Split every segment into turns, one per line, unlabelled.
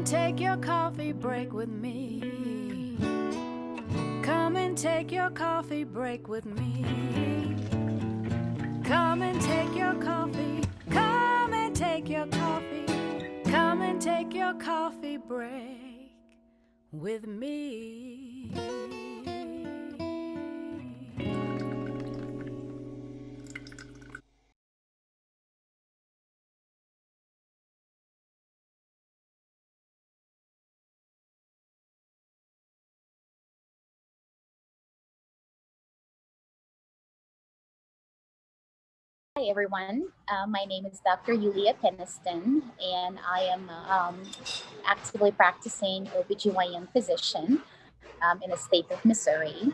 and take your coffee break with me. Come and take your coffee break with me. Come and take your coffee. Come and take your coffee. Come and take your coffee break with me.
Hi, everyone. My name is Dr. Yulia Peniston, and I am actively practicing OB-GYN physician in the state of Missouri.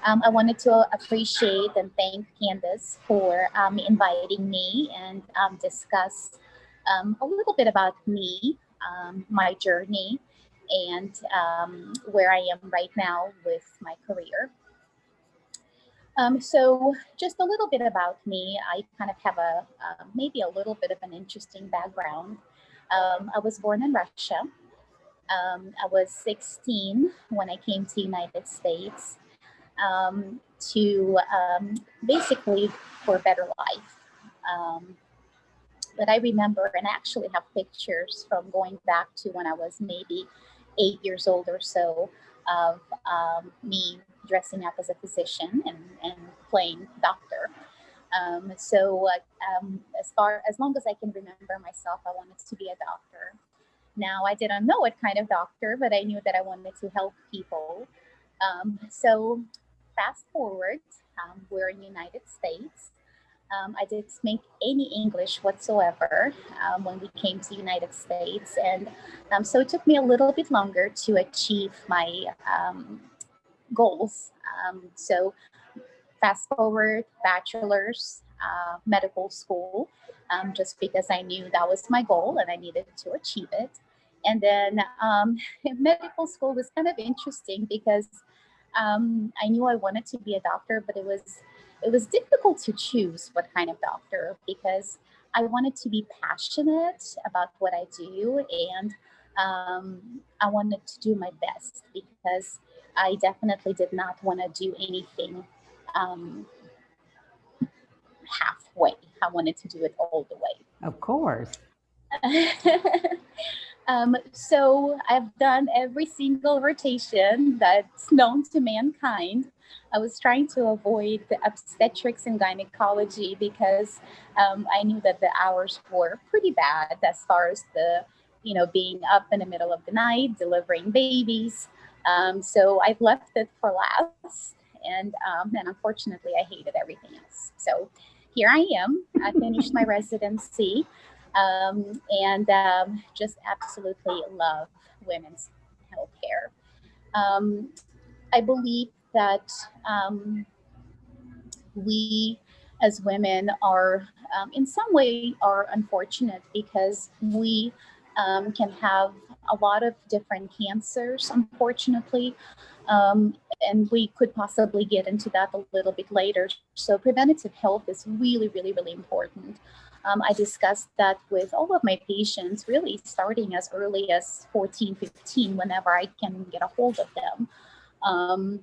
I wanted to appreciate and thank Candace for inviting me and discuss a little bit about me, my journey, and where I am right now with my career. So just a little bit about me. I kind of have a maybe a little bit of an interesting background. I was born in Russia. I was 16 when I came to United States to basically for a better life. Um, but I remember and actually have pictures from going back to when I was maybe 8 years old or so of me dressing up as a physician and playing doctor. As long as I can remember myself, I wanted to be a doctor. Now I didn't know what kind of doctor, but I knew that I wanted to help people. So fast forward, we're in the United States. I didn't speak any English whatsoever when we came to the United States. And so it took me a little bit longer to achieve my goals. So fast forward, bachelor's, medical school, just because I knew that was my goal and I needed to achieve it. And then medical school was kind of interesting because I knew I wanted to be a doctor, but it was difficult to choose what kind of doctor because I wanted to be passionate about what I do, and I wanted to do my best because I definitely did not want to do anything um, halfway. I wanted to do it all the way.
Of course.
So I've done every single rotation that's known to mankind. I was trying to avoid the obstetrics and gynecology because I knew that the hours were pretty bad as far as being up in the middle of the night, delivering babies. So I've left it for last. And unfortunately, I hated everything else. So here I am. I finished my residency and just absolutely love women's healthcare. Um, I believe that we as women are in some way are unfortunate because we can have a lot of different cancers, unfortunately. And we could possibly get into that a little bit later. So preventative health is really, really, really important. I discussed that with all of my patients, really starting as early as 14, 15, whenever I can get a hold of them. Um,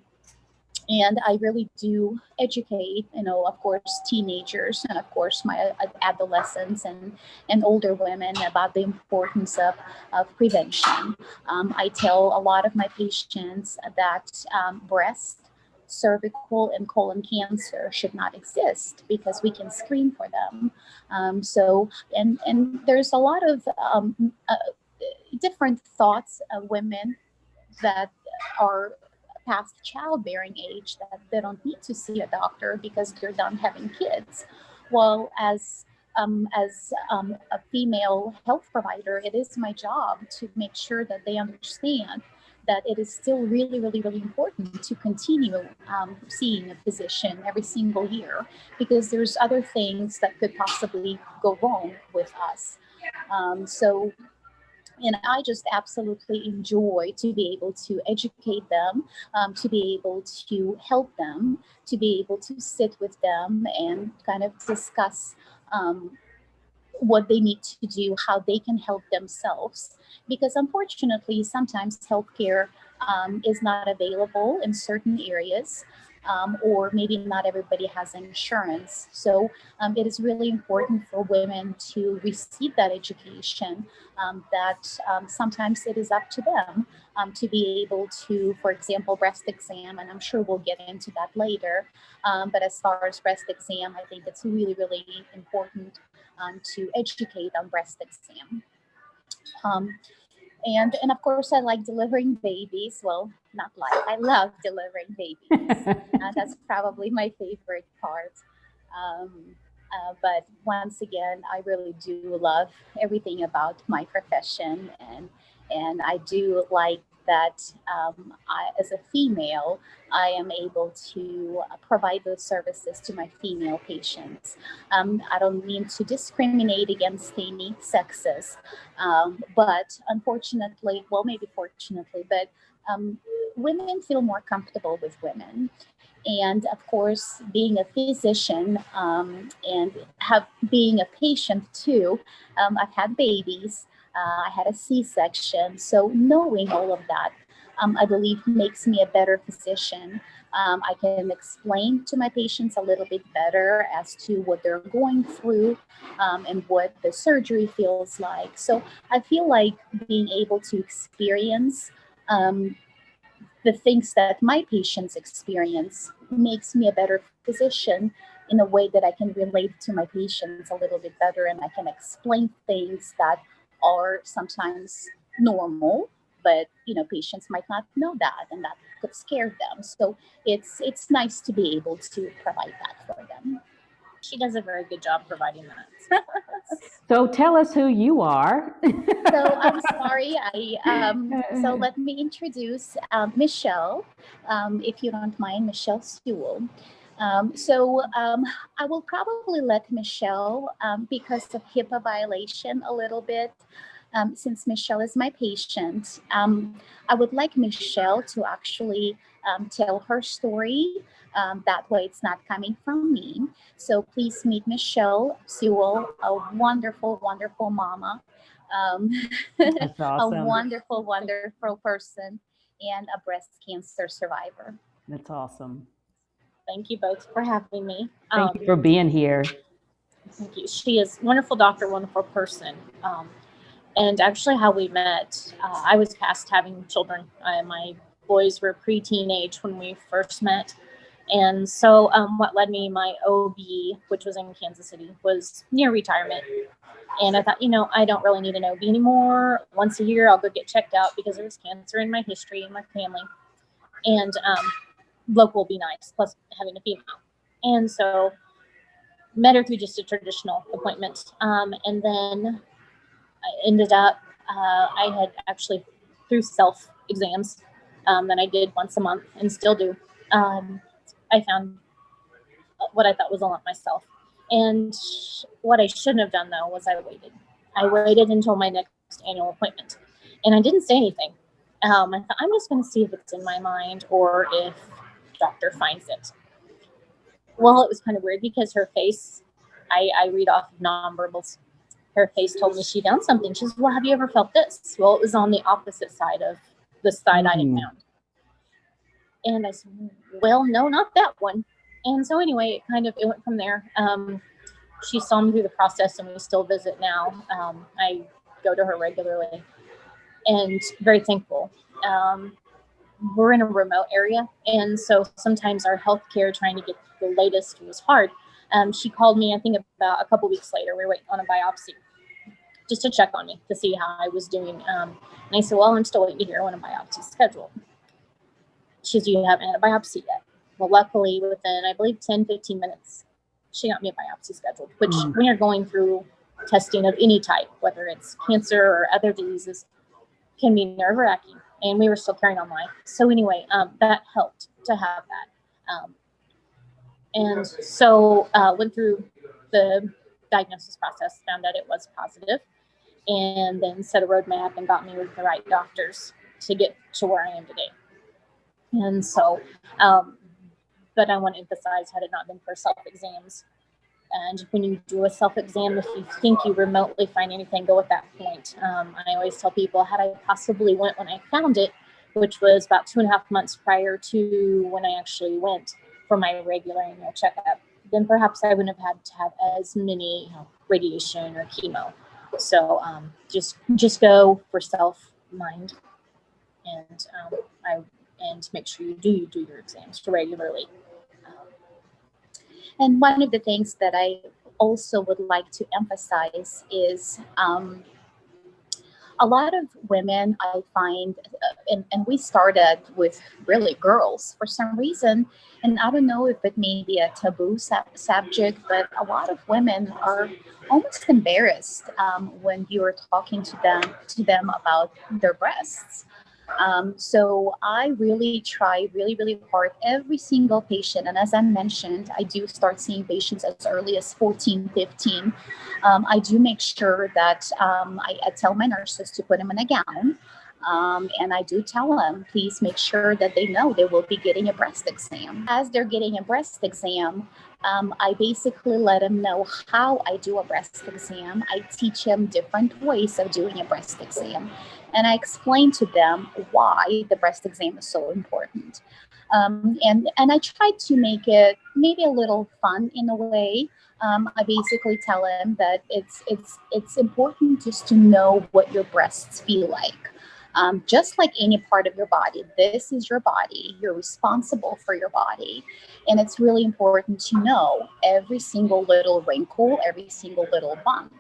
and I really do educate, of course, teenagers and of course my adolescents and older women about the importance of prevention. I tell a lot of my patients that breast, cervical, and colon cancer should not exist because we can screen for them. And there's a lot of different thoughts of women that are past childbearing age that they don't need to see a doctor because they're done having kids. Well, as a female health provider, it is my job to make sure that they understand that it is still really, really, really important to continue seeing a physician every single year because there's other things that could possibly go wrong with us. So and I just absolutely enjoy to be able to educate them, to be able to help them, to be able to sit with them and kind of discuss what they need to do, how they can help themselves. Because unfortunately, sometimes healthcare is not available in certain areas, or maybe not everybody has insurance. So it is really important for women to receive that education, that sometimes it is up to them to be able to, for example, breast exam, and I'm sure we'll get into that later. But as far as breast exam, I think it's really, really important to educate on breast exam. Um, and of course, I like delivering babies. Well, not like, I love delivering babies. That's probably my favorite part. Um, but once again, I really do love everything about my profession, and I do like that as a female, I am able to provide those services to my female patients. I don't mean to discriminate against any sexes, but unfortunately, well, maybe fortunately, but women feel more comfortable with women. And of course, being a physician and being a patient too, I've had babies, I had a C-section. So knowing all of that, I believe makes me a better physician. I can explain to my patients a little bit better as to what they're going through and what the surgery feels like. So I feel like being able to experience the things that my patients experience makes me a better physician in a way that I can relate to my patients a little bit better, and I can explain things that are sometimes normal, but patients might not know that, and that could scare them. So it's nice to be able to provide that for them.
She does a very good job providing that.
So tell us who you are.
So I'm sorry. So let me introduce Michelle, if you don't mind, Michelle Sewell. I will probably let Michelle, because of HIPAA violation a little bit, since Michelle is my patient, I would like Michelle to actually tell her story. That way it's not coming from me. So please meet Michelle Sewell, a wonderful, wonderful mama,
That's
a
awesome.
wonderful, wonderful person, and a breast cancer survivor.
That's awesome.
Thank you both for having me.
Thank you for being here.
Thank you. She is a wonderful doctor, wonderful person. And actually how we met, I was past having children. My boys were pre-teenage when we first met. And so what led me, my OB, which was in Kansas City, was near retirement. And I thought, I don't really need an OB anymore. Once a year, I'll go get checked out because there was cancer in my history in my family. And local will be nice, plus having a female. And so met her through just a traditional appointment. And then I ended up, I had actually, through self exams that I did once a month and still do, I found what I thought was a lump myself. And what I shouldn't have done, though, was I waited. I waited until my next annual appointment. And I didn't say anything. I thought, I'm just going to see if it's in my mind or if the doctor finds it. Well, it was kind of weird because her face, I read off of nonverbals. Her face told me she found something. She says, well, have you ever felt this? Well, it was on the opposite side of the side I had found. And I said, well, no, not that one. And so anyway, it went from there. She saw me through the process and we still visit now. I go to her regularly and very thankful. We're in a remote area. And so sometimes our healthcare trying to get the latest was hard. She called me, I think about a couple weeks later, we were waiting on a biopsy just to check on me to see how I was doing. And I said, well, I'm still waiting to hear when a biopsy is scheduled. She said, you haven't had a biopsy yet. Well, luckily within, I believe, 10, 15 minutes, she got me a biopsy scheduled, which when you're going through testing of any type, whether it's cancer or other diseases, can be nerve-wracking. And we were still carrying on life. So anyway, that helped to have that. And so went through the diagnosis process, found out it was positive, and then set a roadmap and got me with the right doctors to get to where I am today. And so, but I want to emphasize, had it not been for self-exams, And when you do a self-exam, if you think you remotely find anything, go at that point. I always tell people, had I possibly went when I found it, which was about 2.5 months prior to when I actually went for my regular annual checkup, then perhaps I wouldn't have had to have as many, radiation or chemo. So just go for self-mind, and and make sure you do your exams regularly.
And one of the things that I also would like to emphasize is a lot of women I find, and we started with really girls for some reason, and I don't know if it may be a taboo subject, but a lot of women are almost embarrassed when you're talking to them about their breasts. So I really try really hard every single patient. And as I mentioned, I do start seeing patients as early as 14, 15. I do make sure that I tell my nurses to put them in a gown. And I do tell them, please make sure that they know they will be getting a breast exam. As they're getting a breast exam, I basically let them know how I do a breast exam. I teach them different ways of doing a breast exam. And I explain to them why the breast exam is so important. And I try to make it maybe a little fun in a way. I basically tell them that it's important just to know what your breasts feel like. Just like any part of your body, this is your body. You're responsible for your body. And it's really important to know every single little wrinkle, every single little bump.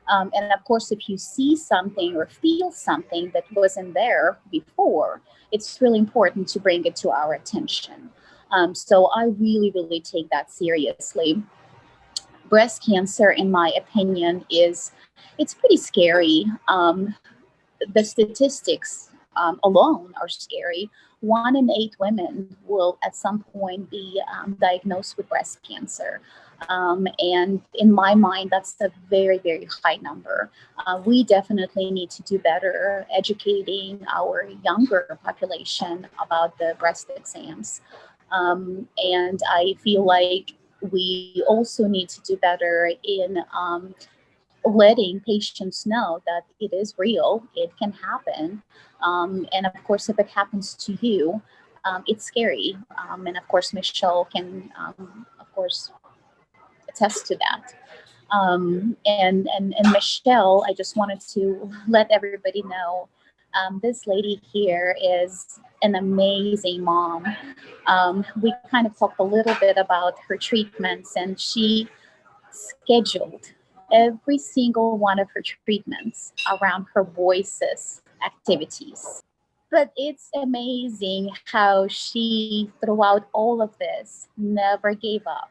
And of course, if you see something or feel something that wasn't there before, it's really important to bring it to our attention. So I really take that seriously. Breast cancer, in my opinion, it's pretty scary. The statistics alone are scary. 1 in 8 women will at some point be diagnosed with breast cancer. And in my mind, that's a very high number. We definitely need to do better educating our younger population about the breast exams. And I feel like we also need to do better in letting patients know that it is real, it can happen. And of course, if it happens to you, it's scary. And of course, Michelle can, of course, attest to that. And Michelle, I just wanted to let everybody know, this lady here is an amazing mom. We kind of talked a little bit about her treatments, and she scheduled every single one of her treatments around her boys' activities. But it's amazing how she, throughout all of this, never gave up.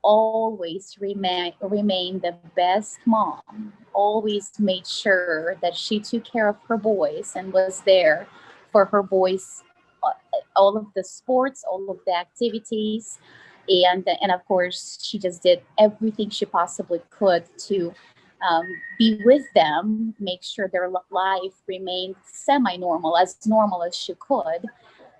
Always remained the best mom. Always made sure that she took care of her boys and was there for her boys, all of the sports, all of the activities. And of course, she just did everything she possibly could to be with them, make sure their life remained semi-normal as she could,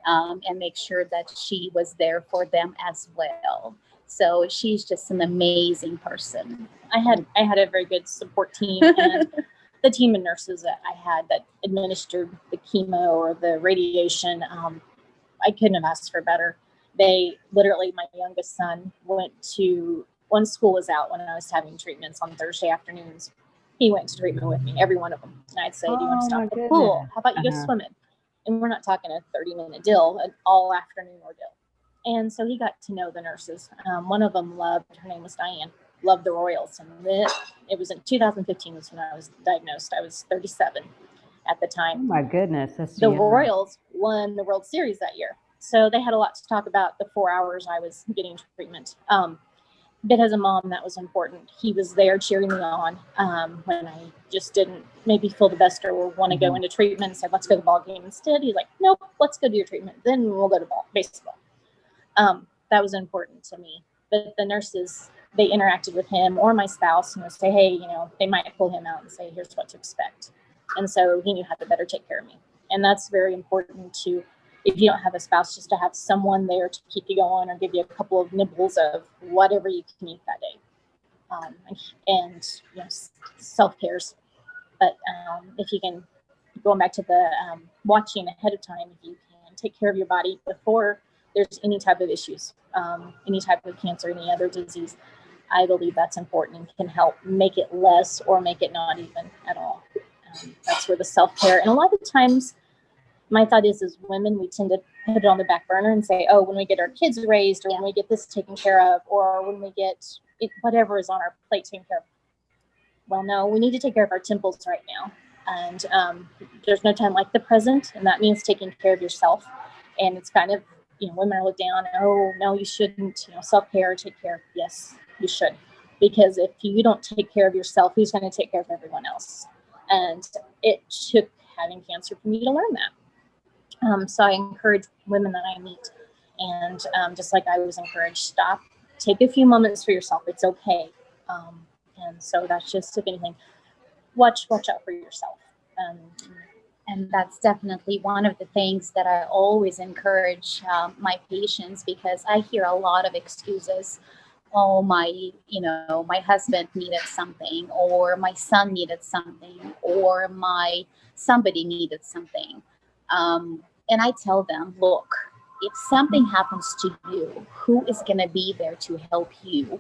and make sure that she was there for them as well. So she's just an amazing person.
I had a very good support team, and the team of nurses that I had that administered the chemo or the radiation, I couldn't have asked for better. They literally, my youngest son went to, when school was out, when I was having treatments on Thursday afternoons, he went to treatment with me, every one of them. And I'd say, do you want to stop at the pool? How about you go swimming? And we're not talking a 30-minute deal, an all afternoon ordeal. And so he got to know the nurses. One of them her name was Diane, loved the Royals. And it was in 2015 was when I was diagnosed. I was 37 at the time.
Oh my goodness.
The Royals won the World Series that year. So they had a lot to talk about the 4 hours I was getting treatment. But as a mom, that was important. He was there cheering me on when I just didn't maybe feel the best or want to go into treatment and said, let's go to the ball game instead. He's like, nope, let's go do your treatment. Then we'll go to baseball. That was important to me. But the nurses, they interacted with him or my spouse and would say, hey, they might pull him out and say, here's what to expect. And so he knew how to better take care of me. And that's very important to, if you don't have a spouse, just to have someone there to keep you going or give you a couple of nibbles of whatever you can eat that day. and self-cares. But if you can, going back to the watching ahead of time, if you can take care of your body before there's any type of issues, any type of cancer, any other disease, I believe that's important and can help make it less or make it not even at all. That's where the self-care, and a lot of the times my thought is, as women, we tend to put it on the back burner and say, oh, when we get our kids raised, or when we get this taken care of, or when we get whatever is on our plate taken care of. Well, no, we need to take care of our temples right now. And there's no time like the present, and that means taking care of yourself. And it's kind of, women are looked down, oh, no, you shouldn't, self-care, take care. Yes, you should. Because if you don't take care of yourself, who's going to take care of everyone else? And it took having cancer for me to learn that. So I encourage women that I meet, and just like I was encouraged, stop, take a few moments for yourself. It's okay. And so that's just, if anything, watch out for yourself.
And that's definitely one of the things that I always encourage my patients, because I hear a lot of excuses. Oh, my husband needed something, or my son needed something, or somebody needed something. And I tell them, look, if something happens to you, who is going to be there to help you?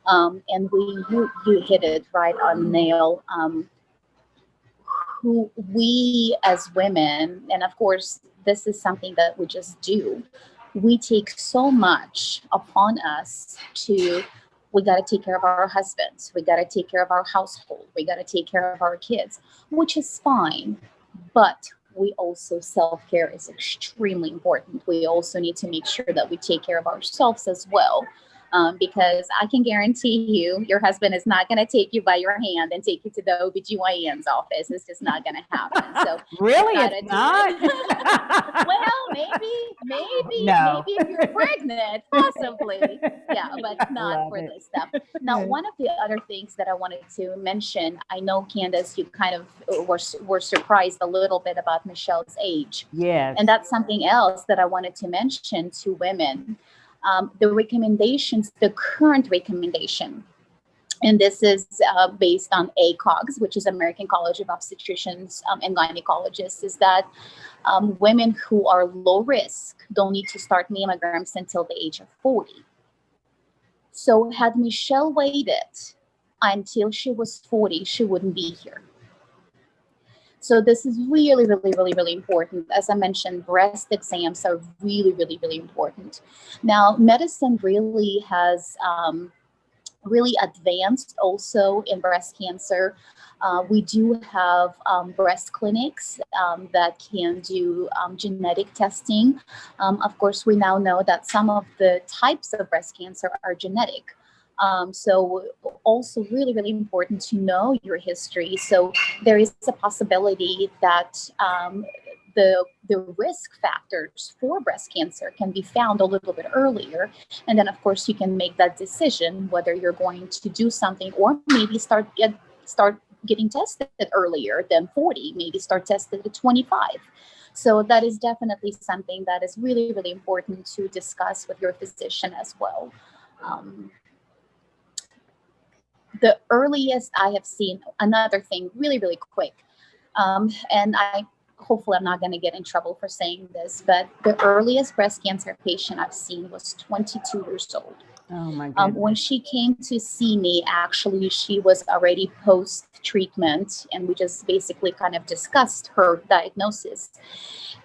And you hit it right on the nail. Who we as women, and of course, this is something that we just do. We take so much upon us we got to take care of our husbands. We got to take care of our household. We got to take care of our kids, which is fine. But we also, self-care is extremely important. We also need to make sure that we take care of ourselves as well. Because I can guarantee you, your husband is not going to take you by your hand and take you to the OB-GYN's office. It's just not going to happen. So
really, it's not?
Well, maybe if you're pregnant, possibly. Yeah, but not for this stuff. Now, one of the other things that I wanted to mention, I know, Candace, you kind of were surprised a little bit about Michelle's age.
Yes.
And that's something else that I wanted to mention to women. The current recommendation, and this is based on ACOGs, which is American College of Obstetricians and Gynecologists, is that women who are low risk don't need to start mammograms until the age of 40. So had Michelle waited until she was 40, she wouldn't be here. So this is really, really, really, really important. As I mentioned, breast exams are really, really, really important. Now, medicine really has really advanced also in breast cancer. We do have breast clinics that can do genetic testing. Of course, we now know that some of the types of breast cancer are genetic. So also really, really important to know your history. So there is a possibility that the risk factors for breast cancer can be found a little bit earlier. And then, of course, you can make that decision whether you're going to do something, or maybe start getting tested earlier than 40, maybe start tested at 25. So that is definitely something that is really, really important to discuss with your physician as well. The earliest I have seen, another thing really, really quick, and hopefully I'm not going to get in trouble for saying this, but the earliest breast cancer patient I've seen was 22 years old.
Oh my goodness.
When she came to see me, actually, she was already post-treatment, and we just basically kind of discussed her diagnosis.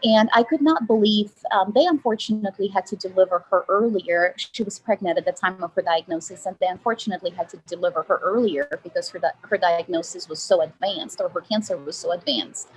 And I could not believe, they unfortunately had to deliver her earlier. She was pregnant at the time of her diagnosis, and they unfortunately had to deliver her earlier because her diagnosis was so advanced, or her cancer was so advanced.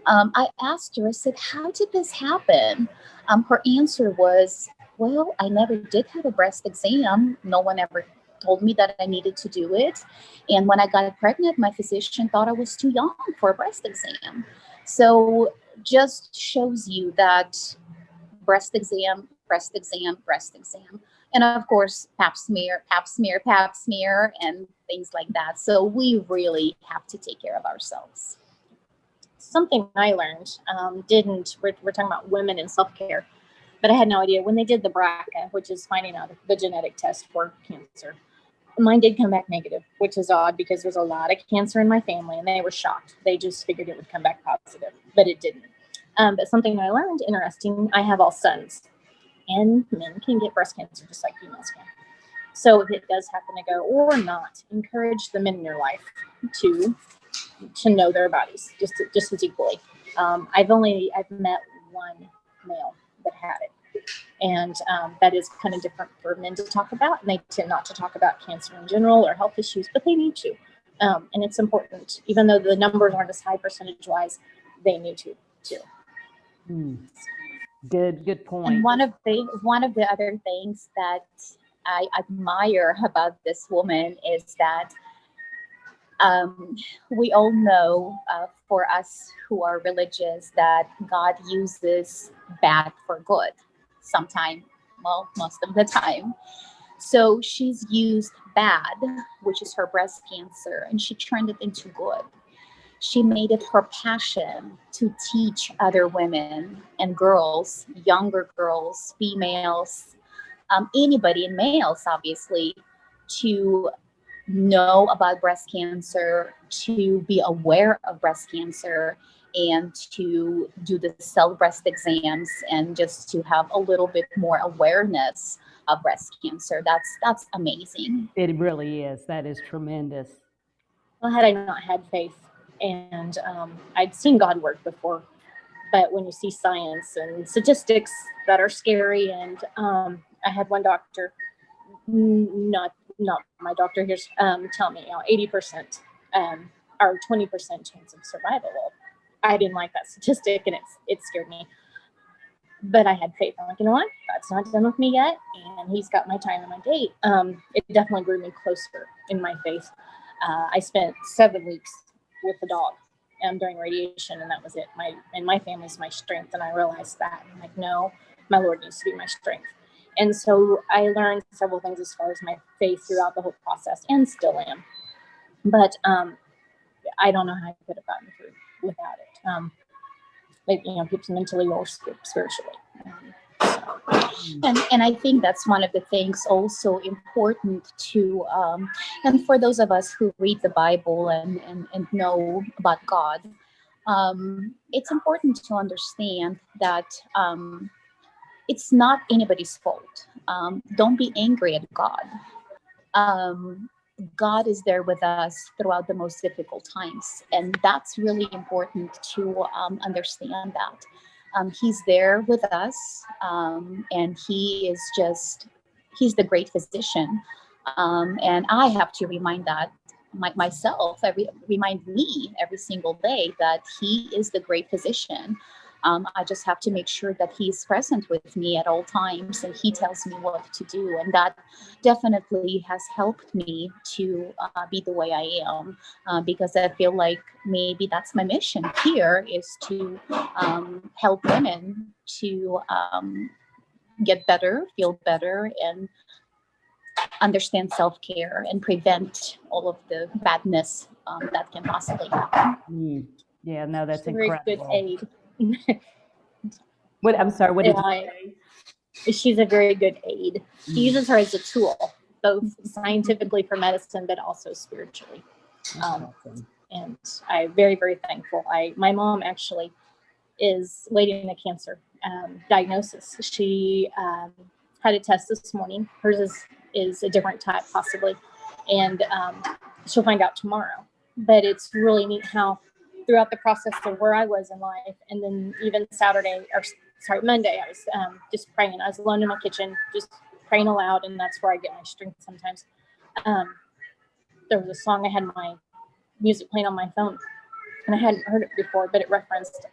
I asked her, I said, how did this happen? Her answer was, well, I never did have a breast exam. No one ever told me that I needed to do it. And when I got pregnant, my physician thought I was too young for a breast exam. So just shows you that breast exam, and of course, pap smear, and things like that. So we really have to take care of ourselves.
Something I learned, we're talking about women and self-care, but I had no idea when they did the BRCA, which is finding out the genetic test for cancer. Mine did come back negative, which is odd because there's a lot of cancer in my family, and they were shocked. They just figured it would come back positive, but it didn't. But something I learned, interesting, I have all sons, and men can get breast cancer just like females can. So if it does happen to go or not, encourage the men in your life to know their bodies just as equally. I've met one male that had it, and that is kind of different for men to talk about, and they tend not to talk about cancer in general or health issues, but they need to, and it's important, even though the numbers aren't as high percentage wise, they need to too.
Good point.
And one of the other things that I admire about this woman is that we all know, for us who are religious, that God uses bad for good sometimes, well, most of the time. So she's used bad, which is her breast cancer, and she turned it into good. She made it her passion to teach other women and girls, younger girls, females, anybody, and males, obviously, to know about breast cancer, to be aware of breast cancer, and to do the cell breast exams, and just to have a little bit more awareness of breast cancer. That's amazing.
It really is. That is tremendous.
Well, had I not had faith, and I'd seen God work before, but when you see science and statistics that are scary, and I had one doctor, not my doctor here, tell me 80% or 20% chance of survival. Well, I didn't like that statistic, and it scared me. But I had faith. I'm like, you know what? God's not done with me yet, and He's got my time and my date. It definitely grew me closer in my faith. I spent 7 weeks with the dog during radiation, and that was it. My family's my strength, and I realized that. I'm like, no, my Lord needs to be my strength. And so I learned several things as far as my faith throughout the whole process, and still am. But I don't know how I could have gotten through without it. It keeps mentally or spiritually.
And I think that's one of the things also important to, and for those of us who read the Bible and know about God, it's important to understand that it's not anybody's fault. Don't be angry at God. God is there with us throughout the most difficult times. And that's really important to understand that. He's there with us, and he's the great physician. And I have to remind myself, remind me every single day that He is the great physician. I just have to make sure that He's present with me at all times, and He tells me what to do. And that definitely has helped me to be the way I am, because I feel like maybe that's my mission here, is to help women to get better, feel better, and understand self-care and prevent all of the badness that can possibly happen.
Yeah, no, that's
a very
incredible.
good aid.
What? I'm sorry. What did you say?
She's a very good aid. He uses her as a tool, both scientifically for medicine, but also spiritually.
Awesome.
And I'm very, very thankful. My mom actually is waiting a cancer diagnosis. She had a test this morning. Hers is a different type, possibly, and she'll find out tomorrow. But it's really neat how throughout the process of where I was in life, and then even Monday, I was just praying. I was alone in my kitchen, just praying aloud, and that's where I get my strength sometimes. There was a song, I had my music playing on my phone, and I hadn't heard it before, but it referenced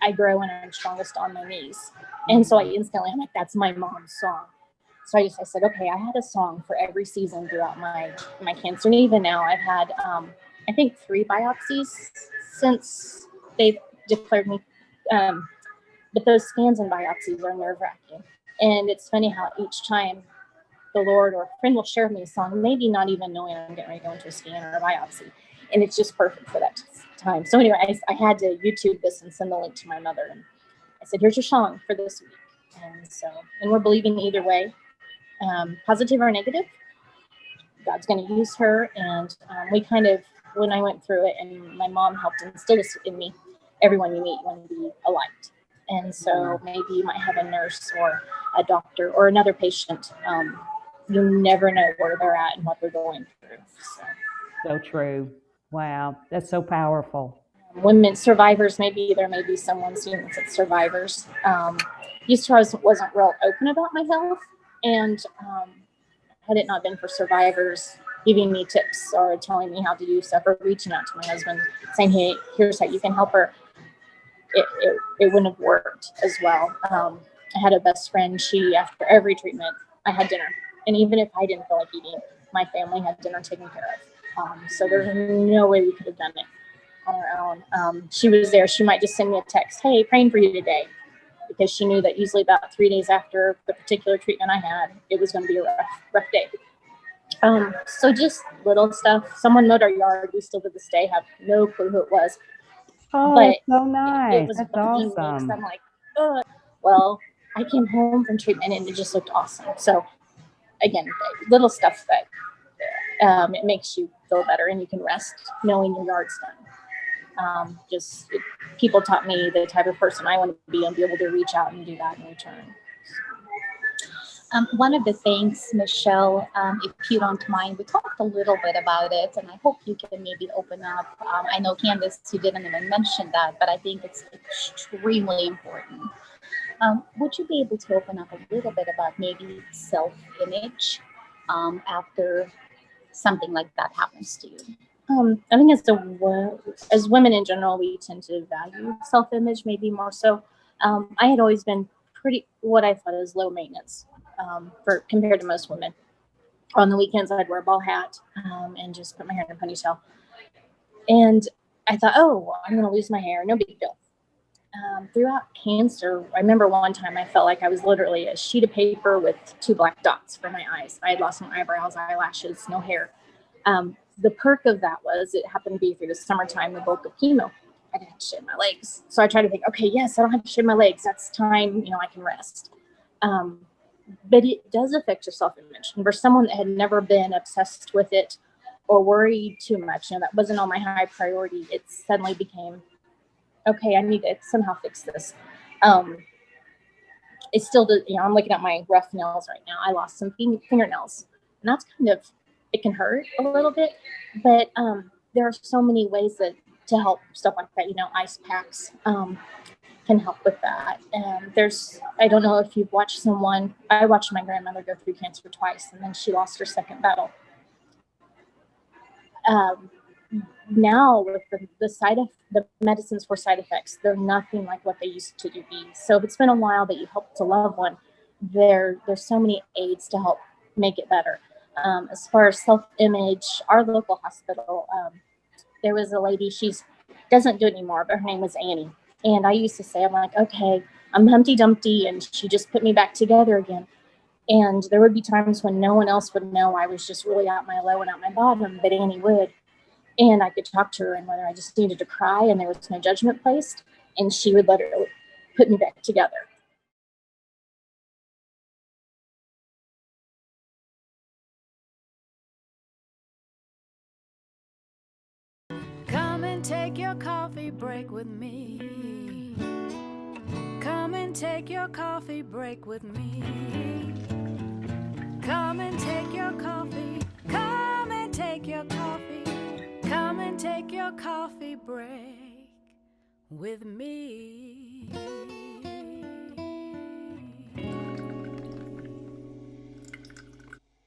I grow and I'm strongest on my knees. And so I'm like, that's my mom's song. So I said, okay, I had a song for every season throughout my cancer. And even now I've had, I think 3 biopsies since they've declared me. But those scans and biopsies are nerve-wracking. And it's funny how each time the Lord or a friend will share with me a song, maybe not even knowing I'm getting ready to go into a scan or a biopsy. And it's just perfect for that time. So anyway, I had to YouTube this and send the link to my mother. And I said, here's your song for this week. And we're believing either way, positive or negative. God's going to use her. And we kind of, when I went through it, and my mom helped instill this in me, everyone you meet want to be a light. And so maybe you might have a nurse or a doctor or another patient. You never know where they're at and what they're going through.
So true. Wow, that's so powerful.
Women survivors, maybe there may be someone students at survivors. Used to, I wasn't real open about my health, and had it not been for survivors giving me tips or telling me how to do stuff, or reaching out to my husband saying, hey, here's how you can help her, it wouldn't have worked as well. I had a best friend, she, after every treatment, I had dinner. And even if I didn't feel like eating, my family had dinner taken care of. So there's no way we could have done it on our own. She was there. She might just send me a text, hey, praying for you today, because she knew that usually about 3 days after the particular treatment I had, it was going to be a rough day. So just little stuff. Someone mowed our yard. We still to this day have no clue who it was.
Oh,
But
that's so nice.
it was
That's
bugging me, 'cause
awesome.
I'm like, ugh. Well, I came home from treatment and it just looked awesome. So again, little stuff that it makes you feel better, and you can rest knowing your yard's done. People taught me the type of person I want to be and be able to reach out and do that in return.
One of the things, Michelle, if you don't mind, we talked a little bit about it, and I hope you can maybe open up. I know, Candace, you didn't even mention that, but I think it's extremely important. Would you be able to open up a little bit about maybe self-image after something like that happens to you?
I think as women in general, we tend to value self-image maybe more so. I had always been pretty, what I thought is low maintenance compared to most women. On the weekends, I'd wear a ball hat and just put my hair in a ponytail. And I thought, oh, well, I'm going to lose my hair. No big deal. Throughout cancer, I remember one time I felt like I was literally a sheet of paper with 2 black dots for my eyes. I had lost my eyebrows, eyelashes, no hair. The perk of that was it happened to be through the summertime, the bulk of chemo. I didn't have to shave my legs. So I tried to think, okay, yes, I don't have to shave my legs. That's time, I can rest. But it does affect your self-image. And for someone that had never been obsessed with it or worried too much, that wasn't on my high priority, it suddenly became, okay, I need to somehow fix this. It still does, I'm looking at my rough nails right now. I lost some fingernails, and that's it can hurt a little bit, but there are so many ways to help stuff like that. Ice packs can help with that. And I don't know if you've watched I watched my grandmother go through cancer twice, and then she lost her second battle. Now with the medicines for side effects, they're nothing like what they used to be. So if it's been a while that you helped a loved one, there's so many aids to help make it better. As far as self-image, our local hospital, there was a lady, she doesn't do it anymore, but her name was Annie. And I used to say, I'm like, okay, I'm Humpty Dumpty, and she just put me back together again. And there would be times when no one else would know I was just really out my low and out my bottom, but Annie would. And I could talk to her, and whether I just needed to cry and there was no judgment placed, and she would let her put me back together.
Come and take your coffee break with me. Come and take your coffee break with me. Come and take your coffee. Come and take your coffee. Come and take your coffee break with me.